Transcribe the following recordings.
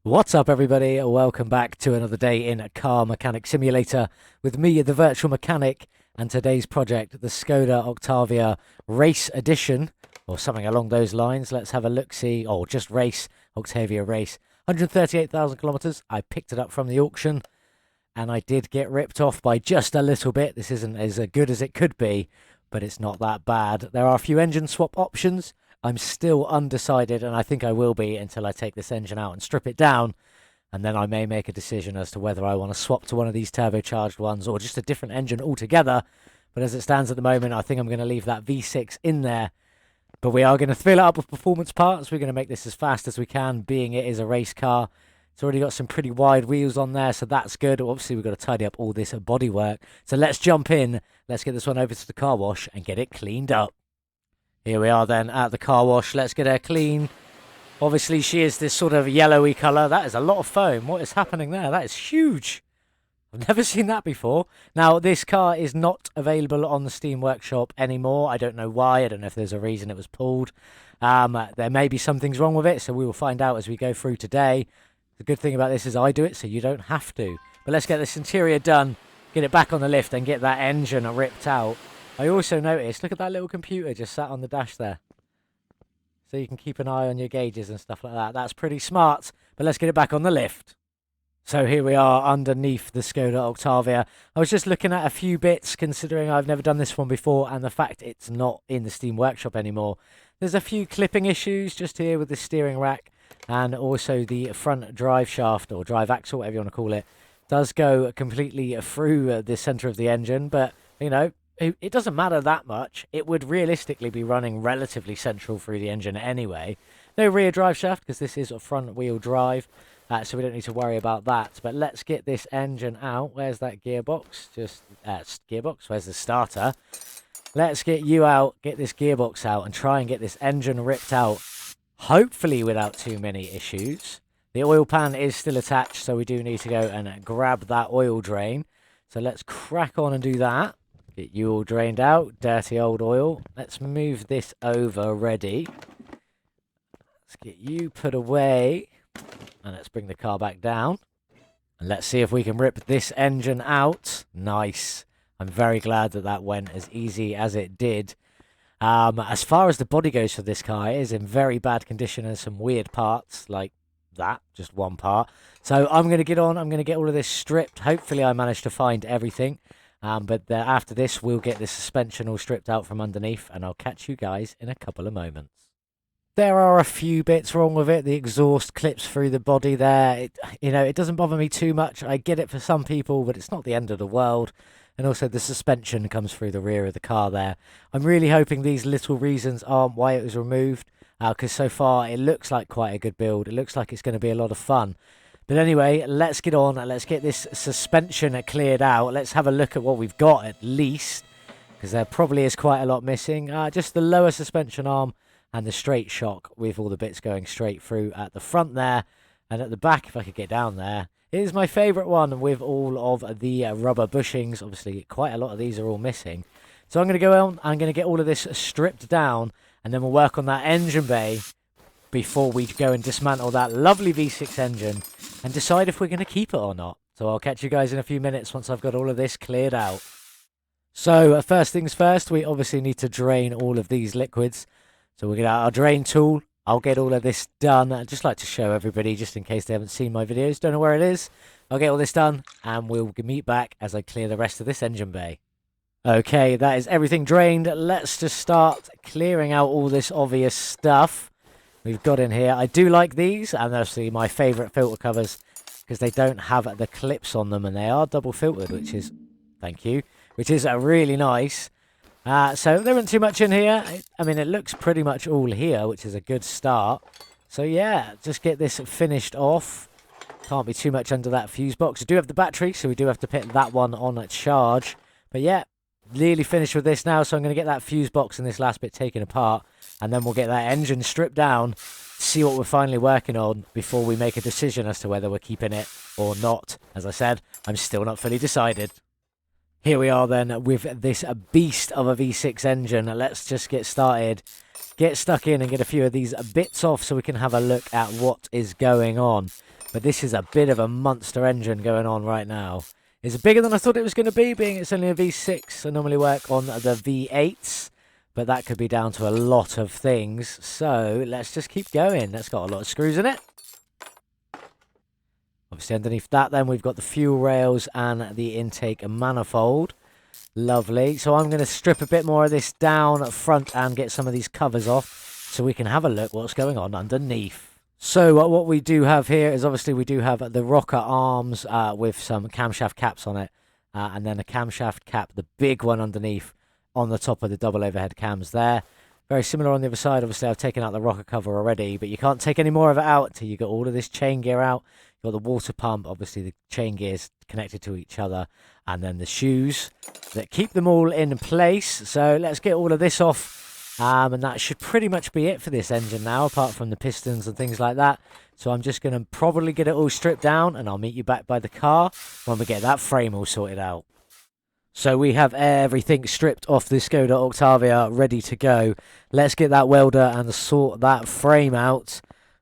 What's up, everybody? Welcome back to another day in Car Mechanic Simulator with me, the Virtual Mechanic, and today's project, the Skoda Octavia Race Edition, or something along those lines. Let's have a look-see. Oh, just Race, Octavia Race. 138,000 kilometers. I picked it up from the auction, and I did get ripped off by just a little bit. This isn't as good as it could be, but it's not that bad. There are a few engine swap options. I'm still undecided, and I think I will be until I take this engine out and strip it down, and then I may make a decision as to whether I want to swap to one of these turbocharged ones or just a different engine altogether. But as it stands at the moment, I think I'm going to leave that V6 in there. But we are going to fill it up with performance parts. We're going to make this as fast as we can, being it is a race car. It's already got some pretty wide wheels on there, so that's good. Obviously, we've got to tidy up all this bodywork. So let's jump in. Let's get this one over to the car wash and get it cleaned up. Here we are then at the car wash. Let's get her clean. Obviously, she is this sort of yellowy colour. That is a lot of foam. What is happening there? That is huge. I've never seen that before. Now, this car is not available on the Steam Workshop anymore. I don't know why. I don't know if there's a reason it was pulled. There may be some things wrong with it, so we will find out as we go through today. The good thing about this is I do it, so you don't have to. But let's get this interior done, get it back on the lift, and get that engine ripped out. I also noticed, look at that little computer just sat on the dash there. So you can keep an eye on your gauges and stuff like that. That's pretty smart, but let's get it back on the lift. So here we are underneath the Skoda Octavia. I was just looking at a few bits, considering I've never done this one before, and the fact it's not in the Steam Workshop anymore. There's a few clipping issues just here with the steering rack, and also the front drive shaft, or drive axle, whatever you want to call it, does go completely through the centre of the engine, but, you know, it doesn't matter that much. It would realistically be running relatively central through the engine anyway. No rear drive shaft because this is a front wheel drive, so we don't need to worry about that. But let's get this engine out. Where's that gearbox? Gearbox. Where's the starter? Let's get you out, get this gearbox out, and try and get this engine ripped out, hopefully without too many issues. The oil pan is still attached, so we do need to go and grab that oil drain. So let's crack on and do that. Get you all drained out, dirty old oil. Let's move this over ready. Let's get you put away. And let's bring the car back down. And let's see if we can rip this engine out. Nice. I'm very glad that that went as easy as it did. As far as the body goes for this car, it is in very bad condition and some weird parts like that, just one part. So I'm going to get on. I'm going to get all of this stripped. Hopefully I managed to find everything. But after this, we'll get the suspension all stripped out from underneath, and I'll catch you guys in a couple of moments. There are a few bits wrong with it. The exhaust clips through the body there. It doesn't bother me too much. I get it for some people, but it's not the end of the world. And also the suspension comes through the rear of the car there. I'm really hoping these little reasons aren't why it was removed, because so far it looks like quite a good build. It looks like it's going to be a lot of fun. But anyway, let's get on. Let's get this suspension cleared out. Let's have a look at what we've got at least, because there probably is quite a lot missing. Just the lower suspension arm and the straight shock with all the bits going straight through at the front there. And at the back, if I could get down there, it is my favourite one with all of the rubber bushings. Obviously, quite a lot of these are all missing. So I'm going to go on. I'm going to get all of this stripped down, and then we'll work on that engine bay before we go and dismantle that lovely V6 engine and decide if we're going to keep it or not. So I'll catch you guys in a few minutes once I've got all of this cleared out. So first things first, we obviously need to drain all of these liquids. So we'll get out our drain tool. I'll get all of this done. I'd just like to show everybody, just in case they haven't seen my videos, don't know where it is. I'll get all this done and we'll meet back as I clear the rest of this engine bay. Okay, that is everything drained. Let's just start clearing out all this obvious stuff we've got in here. I do like these, and they're my favourite filter covers because they don't have the clips on them, and they are double filtered, which is, thank you, which is really nice. So there isn't too much in here. I mean, it looks pretty much all here, which is a good start. So yeah, just get this finished off. Can't be too much under that fuse box. I do have the battery, so we do have to put that one on at charge. But yeah, nearly finished with this now, so I'm going to get that fuse box and this last bit taken apart, and then we'll get that engine stripped down, see what we're finally working on before we make a decision as to whether we're keeping it or not. As I said, I'm still not fully decided. Here we are then with this beast of a V6 engine. Let's just get started, get stuck in and get a few of these bits off so we can have a look at what is going on. But this is a bit of a monster engine going on right now. It's bigger than I thought it was going to be, being it's only a V6. I normally work on the V8s, but that could be down to a lot of things. So let's just keep going. That's got a lot of screws in it. Obviously underneath that then we've got the fuel rails and the intake manifold. Lovely. So I'm going to strip a bit more of this down front and get some of these covers off so we can have a look what's going on underneath. So what we do have here is obviously we do have the rocker arms with some camshaft caps on it. And then a camshaft cap, the big one underneath on the top of the double overhead cams there. Very similar on the other side. Obviously I've taken out the rocker cover already, but you can't take any more of it out until you got all of this chain gear out. You've got the water pump, obviously the chain gears connected to each other, and then the shoes that keep them all in place. So let's get all of this off. And that should pretty much be it for this engine now, apart from the pistons and things like that. So I'm just going to probably get it all stripped down, and I'll meet you back by the car when we get that frame all sorted out. So we have everything stripped off the Skoda Octavia, ready to go. Let's get that welder and sort that frame out.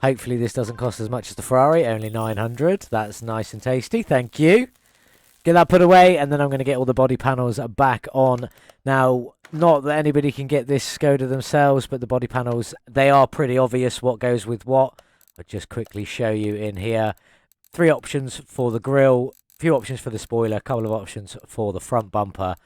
Hopefully this doesn't cost as much as the Ferrari, only 900. That's nice and tasty, thank you. Get that put away, and then I'm going to get all the body panels back on. Now, not that anybody can get this Skoda themselves, but the body panels, they are pretty obvious what goes with what. I'll just quickly show you in here. 3 options for the grille, few options for the spoiler, a couple of options for the front bumper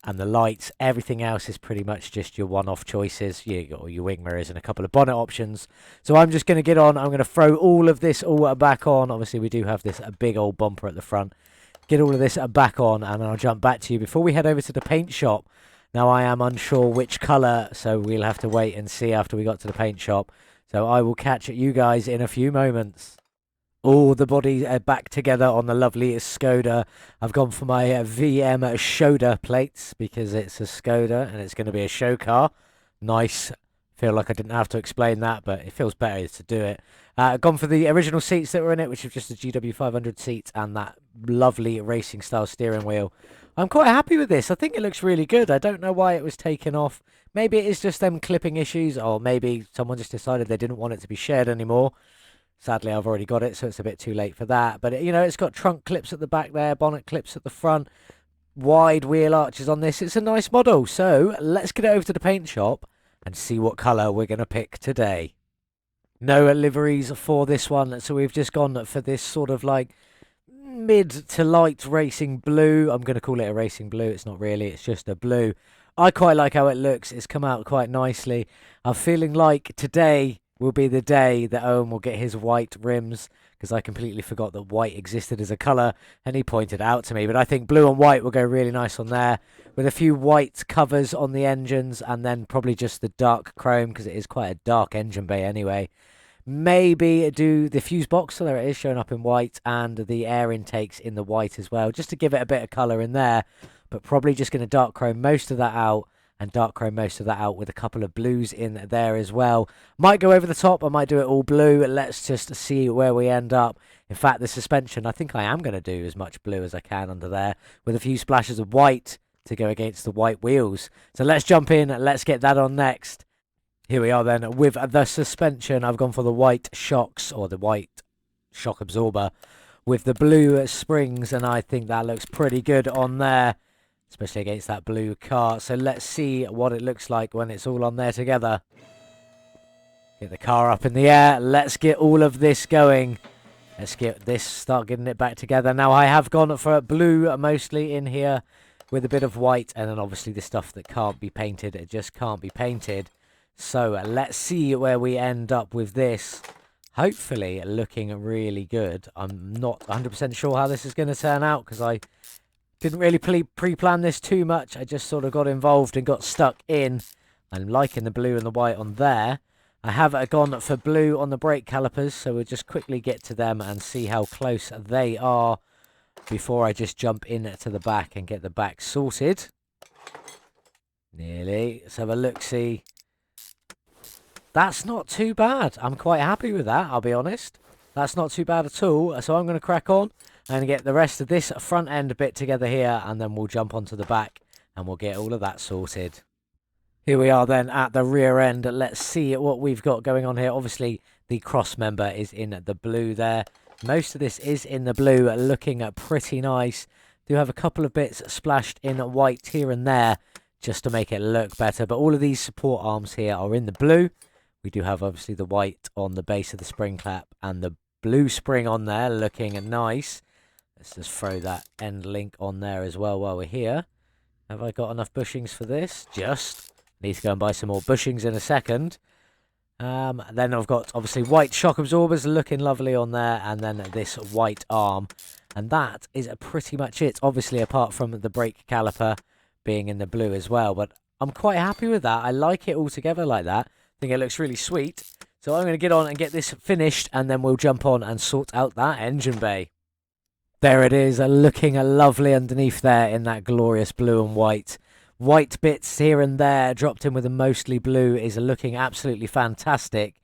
and the lights. Everything else is pretty much just your one-off choices. You got your wing mirrors and a couple of bonnet options. So I'm just going to get on. I'm going to throw all of this all back on. Obviously, we do have this big old bumper at the front. Get all of this back on, and I'll jump back to you before we head over to the paint shop. Now, I am unsure which colour, so we'll have to wait and see after we got to the paint shop. So I will catch you guys in a few moments. All the bodies are back together on the lovely Skoda. I've gone for my VM shoulder plates because it's a Skoda and it's going to be a show car. Nice. Feel like I didn't have to explain that, but it feels better to do it. Gone for the original seats that were in it, which is just the GW500 seats and that lovely racing style steering wheel. I'm quite happy with this. I think it looks really good. I don't know why it was taken off. Maybe it is just them clipping issues, or maybe someone just decided they didn't want it to be shared anymore. Sadly, I've already got it, so it's a bit too late for that. But, you know, it's got trunk clips at the back there, bonnet clips at the front, wide wheel arches on this. It's a nice model. So let's get it over to the paint shop and see what colour we're going to pick today. No liveries for this one, so we've just gone for this sort of like mid to light racing blue. I'm going to call it a racing blue. It's not really, it's just a blue. I quite like how it looks. It's come out quite nicely. I'm feeling like today will be the day that Owen will get his white rims, because I completely forgot that white existed as a colour, and he pointed it out to me. But I think blue and white will go really nice on there, with a few white covers on the engines, and then probably just the dark chrome, because it is quite a dark engine bay anyway. Maybe do the fuse box, so there it is showing up in white, and the air intakes in the white as well, just to give it a bit of colour in there. But probably just going to dark chrome most of that out, and dark chrome most of that out with a couple of blues in there as well. Might go over the top, I might do it all blue. Let's just see where we end up. In fact, the suspension, I think I am going to do as much blue as I can under there, with a few splashes of white to go against the white wheels. So let's jump in, let's get that on next. Here we are then with the suspension. I've gone for the white shocks, or the white shock absorber, with the blue springs, and I think that looks pretty good on there, especially against that blue car. So let's see what it looks like when it's all on there together. Get the car up in the air. Let's get all of this going. Let's get this, start getting it back together. Now, I have gone for blue mostly in here with a bit of white, and then obviously the stuff that can't be painted, it just can't be painted. So let's see where we end up with this. Hopefully looking really good. I'm not 100% sure how this is going to turn out, because I didn't really pre-plan this too much. I just sort of got involved and got stuck in. I'm liking the blue and the white on there. I have gone for blue on the brake calipers, so we'll just quickly get to them and see how close they are before I just jump into the back and get the back sorted. Nearly. Let's have a look-see. That's not too bad. I'm quite happy with that, I'll be honest. That's not too bad at all. So I'm going to crack on and get the rest of this front end bit together here, and then we'll jump onto the back and we'll get all of that sorted. Here we are then at the rear end. Let's see what we've got going on here. Obviously, the cross member is in the blue there. Most of this is in the blue, looking pretty nice. Do have a couple of bits splashed in white here and there, just to make it look better. But all of these support arms here are in the blue. We do have, obviously, the white on the base of the spring clap and the blue spring on there, looking nice. Let's just throw that end link on there as well while we're here. Have I got enough bushings for this? Just. Need to go and buy some more bushings in a second. Then I've got, obviously, white shock absorbers looking lovely on there, and then this white arm. And that is pretty much it, obviously, apart from the brake caliper being in the blue as well. But I'm quite happy with that. I like it all together like that. I think it looks really sweet. So I'm going to get on and get this finished, and then we'll jump on and sort out that engine bay. There it is, looking lovely underneath there in that glorious blue and white. White bits here and there dropped in with a mostly blue is looking absolutely fantastic.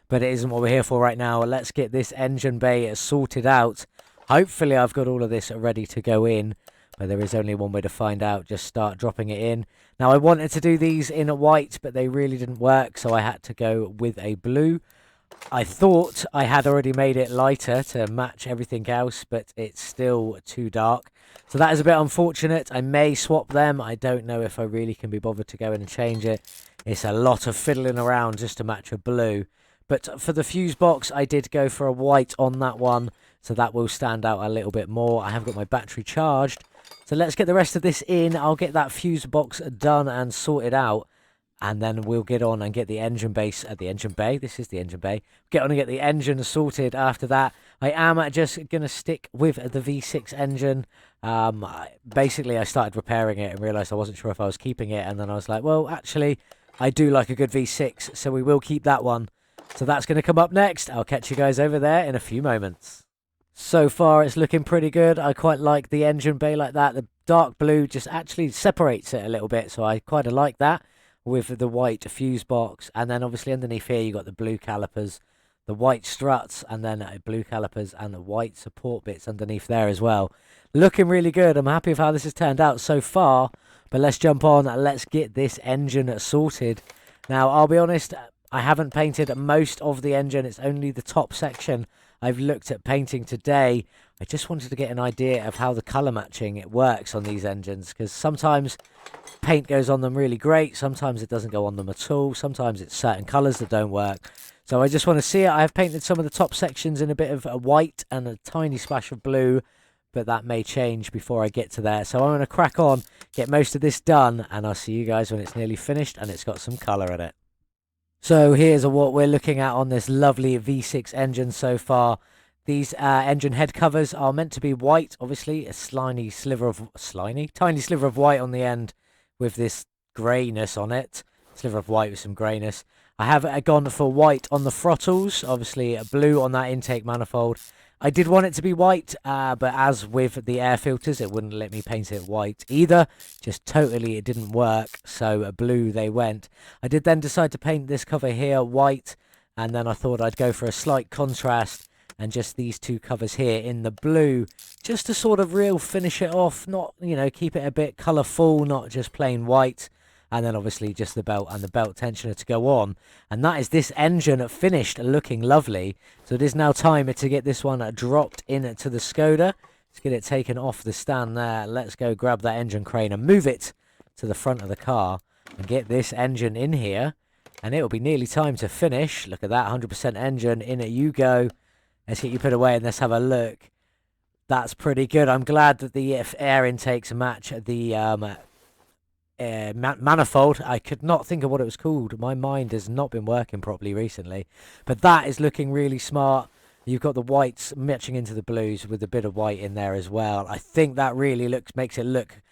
But it isn't what we're here for right now. Let's get this engine bay sorted out. Hopefully I've got all of this ready to go in. But there is only one way to find out. Just start dropping it in. Now I wanted to do these in white, but they really didn't work. So I had to go with a blue. I thought I had already made it lighter to match everything else, but it's still too dark. So that is a bit unfortunate. I may swap them. I don't know if I really can be bothered to go in and change it. It's a lot of fiddling around just to match a blue. But for the fuse box, I did go for a white on that one. So that will stand out a little bit more. I have got my battery charged. So let's get the rest of this in. I'll get that fuse box done and sorted out. And then we'll get on and get the engine base at the engine bay. This is the engine bay. Get on and get the engine sorted after that. I am just going to stick with the V6 engine. Basically, I started repairing it and realised I wasn't sure if I was keeping it. And then I was like, well, actually, I do like a good V6. So we will keep that one. So that's going to come up next. I'll catch you guys over there in a few moments. So far, it's looking pretty good. I quite like the engine bay like that. The dark blue just actually separates it a little bit. So I quite like that. With the white fuse box, and then obviously underneath here you got the blue calipers, the white struts, and then blue calipers and the white support bits underneath there as well. Looking really good. I'm happy with how this has turned out so far, but let's jump on and let's get this engine sorted. Now I'll be honest, I haven't painted most of the engine. It's only the top section I've looked at painting today. I just wanted to get an idea of how the colour matching it works on these engines, because sometimes paint goes on them really great, sometimes it doesn't go on them at all, sometimes it's certain colours that don't work. So I just want to see it. I've painted some of the top sections in a bit of a white and a tiny splash of blue, but that may change before I get to there. So I'm going to crack on, get most of this done, and I'll see you guys when it's nearly finished and it's got some colour in it. So here's what we're looking at on this lovely V6 engine so far. These engine head covers are meant to be white, obviously, a tiny sliver of white on the end with this greyness on it. Sliver of white with some greyness. I have gone for white on the throttles, obviously blue on that intake manifold. I did want it to be white, but as with the air filters, it wouldn't let me paint it white either. Just totally, it didn't work, so blue they went. I did then decide to paint this cover here white, and then I thought I'd go for a slight contrast and just these two covers here in the blue, just to sort of real finish it off, not, you know, keep it a bit colourful, not just plain white. And then obviously just the belt and the belt tensioner to go on. And that is this engine finished, looking lovely. So it is now time to get this one dropped into the Skoda. Let's get it taken off the stand there. Let's go grab that engine crane and move it to the front of the car and get this engine in here. And it'll be nearly time to finish. Look at that, 100% engine, in it you go. Let's get you put away and let's have a look. That's pretty good. I'm glad that the air intakes match the manifold. I could not think of what it was called. My mind has not been working properly recently. But that is looking really smart. You've got the whites matching into the blues with a bit of white in there as well. I think that really makes it look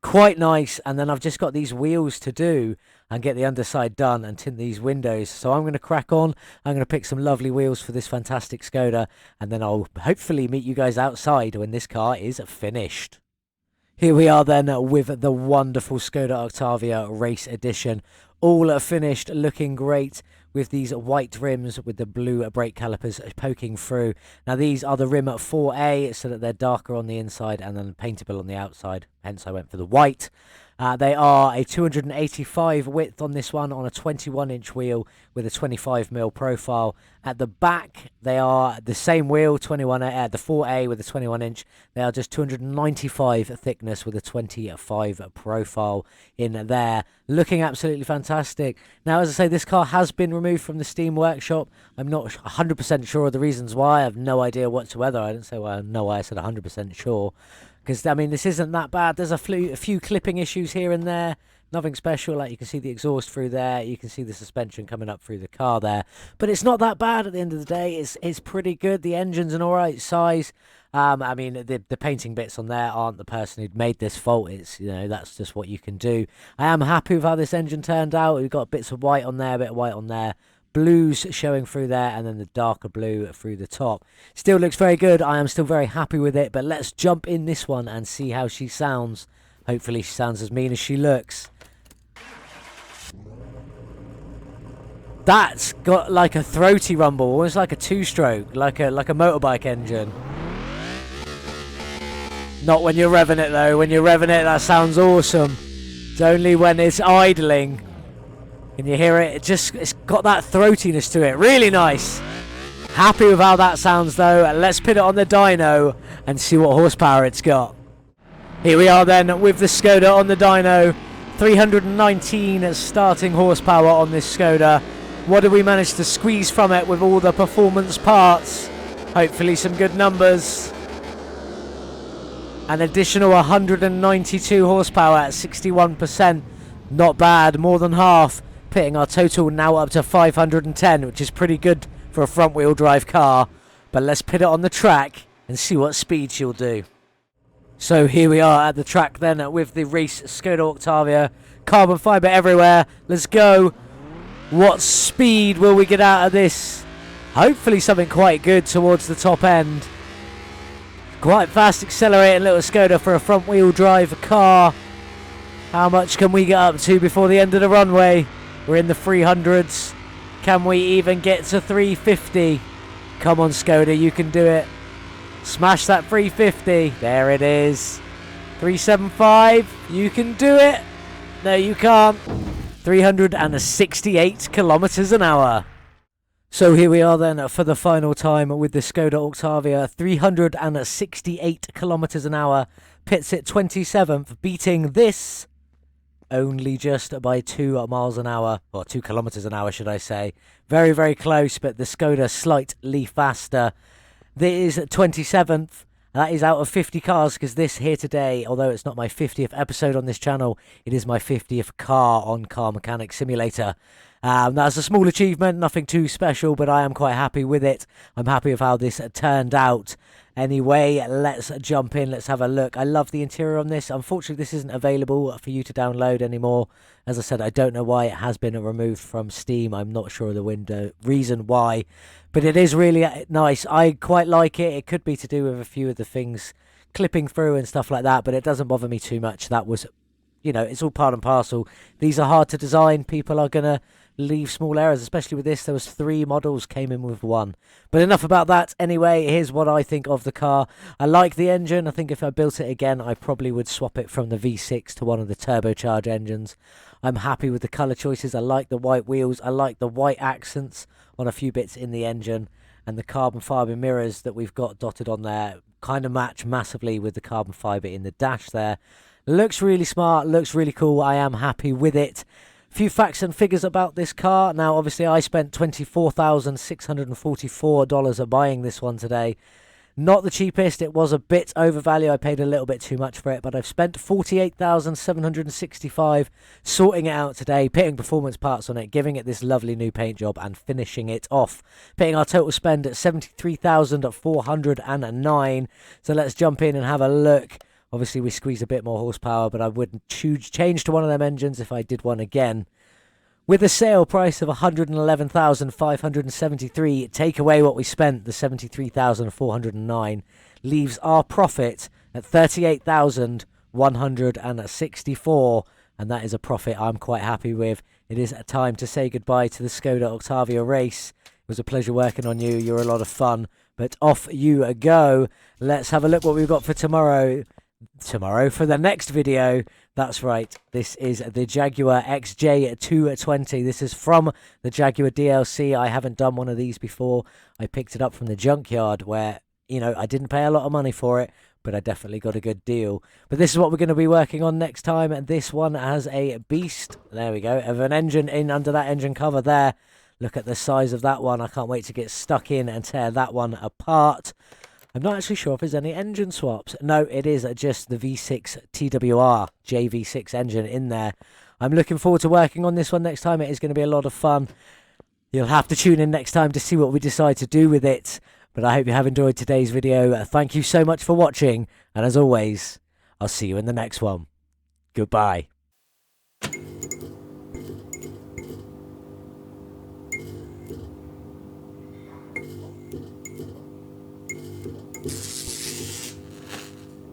quite nice. And then I've just got these wheels to do and get the underside done and tint these windows. So I'm going to crack on. I'm going to pick some lovely wheels for this fantastic Skoda, and then I'll hopefully meet you guys outside when this car is finished. Here we are then with the wonderful Skoda Octavia Race Edition. All finished, looking great with these white rims with the blue brake calipers poking through. Now these are the rim 4A, so that they're darker on the inside and then paintable on the outside. hence I went for the white. They are a 285 width on this one on a 21-inch wheel with a 25mm profile. At the back, they are the same wheel, 21 at the 4A with a 21-inch. They are just 295 thickness with a 25 profile in there. Looking absolutely fantastic. Now, as I say, this car has been removed from the Steam workshop. I'm not 100% sure of the reasons why. I have no idea whatsoever. I didn't say well, no, I said 100% sure. Because, I mean, this isn't that bad. There's a few clipping issues here and there. Nothing special. Like, you can see the exhaust through there. You can see the suspension coming up through the car there. But it's not that bad at the end of the day. It's pretty good. The engine's an alright size. I mean, the painting bits on there aren't the person who'd made this fault. It's, you know, that's just what you can do. I am happy with how this engine turned out. We've got bits of white on there, a bit of white on there. Blues showing through there, and then the darker blue through the top. Still looks very good. I am still very happy with it, but let's jump in this one and see how she sounds. Hopefully she sounds as mean as she looks. That's got like a throaty rumble, almost like a two-stroke, like a motorbike engine. Not when you're revving it though. When you're revving it, that sounds awesome. It's only when it's idling. Can you hear it? It's got that throatiness to it. Really nice. Happy with how that sounds though. Let's put it on the dyno and see what horsepower it's got. Here we are then with the Skoda on the dyno. 319 starting horsepower on this Skoda. What did we manage to squeeze from it with all the performance parts? Hopefully some good numbers. An additional 192 horsepower at 61%. Not bad, more than half. Pitting our total now up to 510, which is pretty good for a front wheel drive car. But let's put it on the track and see what speed she'll do. So here we are at the track then with the race Skoda Octavia. Carbon fibre everywhere. Let's go. What speed will we get out of this? Hopefully something quite good towards the top end. Quite fast accelerating little Skoda for a front wheel drive car. How much can we get up to before the end of the runway? We're in the 300s. Can we even get to 350? Come on, Skoda, you can do it. Smash that 350. There it is. 375. You can do it. No, you can't. 368 kilometers an hour. So here we are then for the final time with the Skoda Octavia. 368 kilometers an hour. Pits it 27th, beating this only just by 2 miles an hour, or 2 kilometers an hour, should I say. Very, very close, but the Skoda slightly faster. This is 27th. That is out of 50 cars, because this here today, although it's not my 50th episode on this channel, it is my 50th car on Car Mechanic Simulator. That's a small achievement, nothing too special, but I am quite happy with it. I'm happy with how this turned out. Anyway, let's jump in, let's have a look. I love the interior on this. Unfortunately, this isn't available for you to download anymore. As I said, I don't know why it has been removed from Steam. I'm not sure of the reason why, but it is really nice. I quite like it. It could be to do with a few of the things clipping through and stuff like that, but it doesn't bother me too much. That was, you know, it's all part and parcel. These are hard to design. People are going to leave small errors, especially with this. There was 3 models, came in with 1. But enough about that. Anyway, here's what I think of the car. I like the engine. I think if I built it again, I probably would swap it from the V6 to one of the turbocharged engines. I'm happy with the colour choices. I like the white wheels. I like the white accents on a few bits in the engine. And the carbon fibre mirrors that we've got dotted on there kind of match massively with the carbon fibre in the dash there. Looks really smart. Looks really cool. I am happy with it. Few facts and figures about this car. Now, obviously, I spent $24,644 buying this one today. Not the cheapest. It was a bit overvalued. I paid a little bit too much for it, but I've spent $48,765 sorting it out today, putting performance parts on it, giving it this lovely new paint job, and finishing it off. Putting our total spend at $73,409. So let's jump in and have a look. Obviously, we squeeze a bit more horsepower, but I wouldn't change to one of them engines if I did one again. With a sale price of $111,573, take away what we spent, the $73,409, leaves our profit at $38,164, and that is a profit I'm quite happy with. It is time to say goodbye to the Skoda Octavia Race. It was a pleasure working on you. You're a lot of fun, but off you go. Let's have a look what we've got for tomorrow. tomorrow for the next video. That's right, this is the Jaguar XJ220. This is from the Jaguar DLC. I haven't done one of these before. I picked it up from the junkyard where, you know, I didn't pay a lot of money for it, but I definitely got a good deal. But this is what we're going to be working on next time, and this one has a beast, there we go, of an engine in under that engine cover there. Look at the size of that one. I can't wait to get stuck in and tear that one apart. I'm not actually sure if there's any engine swaps. No, it is just the V6 TWR JV6 engine in there. I'm looking forward to working on this one next time. It is going to be a lot of fun. You'll have to tune in next time to see what we decide to do with it. But I hope you have enjoyed today's video. Thank you so much for watching. And as always, I'll see you in the next one. Goodbye.